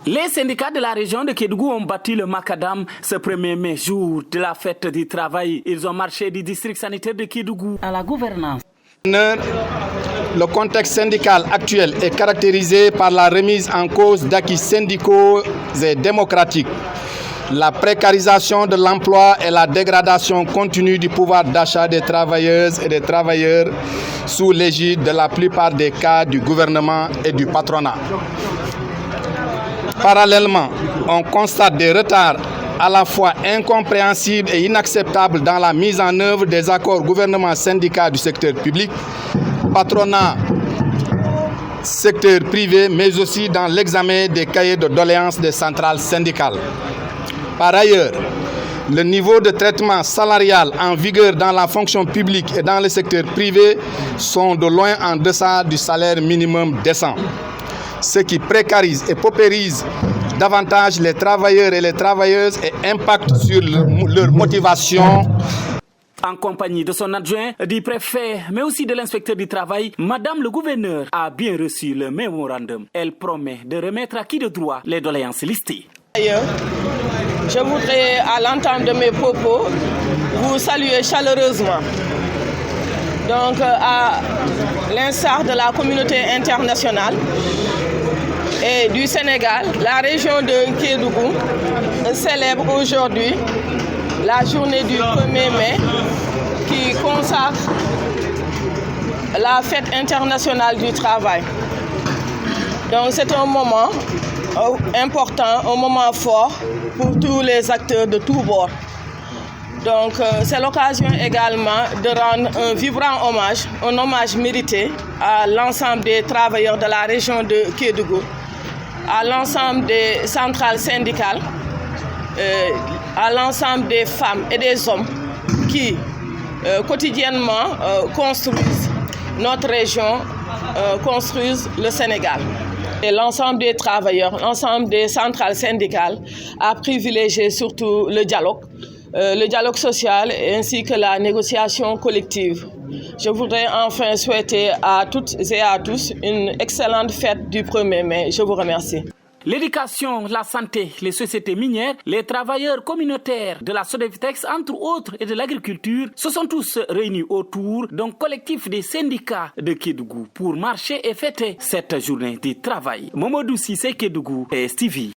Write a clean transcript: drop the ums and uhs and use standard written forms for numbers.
Les syndicats de la région de Kédougou ont battu le macadam ce 1er mai, jour de la fête du travail. Ils ont marché du district sanitaire de Kédougou à la gouvernance. Le contexte syndical actuel est caractérisé par la remise en cause d'acquis syndicaux et démocratiques, la précarisation de l'emploi et la dégradation continue du pouvoir d'achat des travailleuses et des travailleurs sous l'égide de la plupart des cas du gouvernement et du patronat. Parallèlement, on constate des retards à la fois incompréhensibles et inacceptables dans la mise en œuvre des accords gouvernement-syndicat du secteur public, patronat, secteur privé, mais aussi dans l'examen des cahiers de doléances des centrales syndicales. Par ailleurs, le niveau de traitement salarial en vigueur dans la fonction publique et dans le secteur privé sont de loin en deçà du salaire minimum décent, ce qui précarise et paupérise davantage les travailleurs et les travailleuses et impacte sur leur motivation. En compagnie de son adjoint, du préfet, mais aussi de l'inspecteur du travail, Madame le gouverneur a bien reçu le mémorandum. Elle promet de remettre à qui de droit les doléances listées. Je voudrais, à l'entente de mes propos, vous saluer chaleureusement. Donc, à l'instar de la communauté internationale et du Sénégal, la région de Kédougou célèbre aujourd'hui la journée du 1er mai qui consacre la fête internationale du travail. Donc, c'est un moment important, un moment fort pour tous les acteurs de tous bords. Donc c'est l'occasion également de rendre un vibrant hommage, un hommage mérité à l'ensemble des travailleurs de la région de Kédougou, à l'ensemble des centrales syndicales, à l'ensemble des femmes et des hommes qui quotidiennement construisent notre région, construisent le Sénégal. Et l'ensemble des travailleurs, l'ensemble des centrales syndicales a privilégié surtout le dialogue social ainsi que la négociation collective. Je voudrais enfin souhaiter à toutes et à tous une excellente fête du 1er mai. Je vous remercie. L'éducation, la santé, les sociétés minières, les travailleurs communautaires de la Sodefitex, entre autres, et de l'agriculture, se sont tous réunis autour d'un collectif des syndicats de Kédougou pour marcher et fêter cette journée du travail. Momodou Sissé, Kédougou et Stevie.